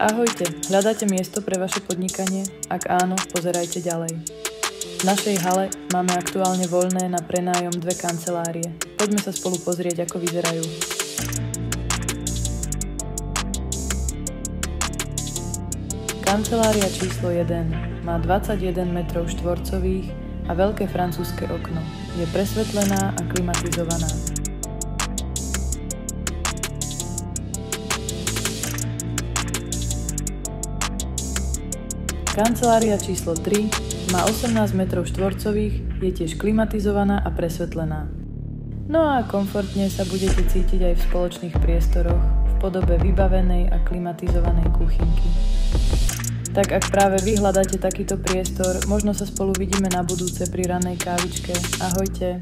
Ahojte, hľadáte miesto pre vaše podnikanie? Ak áno, pozerajte ďalej. V našej hale máme aktuálne voľné na prenájom 2 kancelárie. Poďme sa spolu pozrieť, ako vyzerajú. Kancelária číslo 1 má 21 metrov štvorcových a veľké francúzske okno. Je presvetlená a klimatizovaná. Kancelária číslo 3 má 18 metrov štvorcových, je tiež klimatizovaná a presvetlená. No a komfortne sa budete cítiť aj v spoločných priestoroch v podobe vybavenej a klimatizovanej kuchynky. Tak ak práve vy hľadáte takýto priestor, možno sa spolu vidíme na budúce pri ranej kávičke. Ahojte!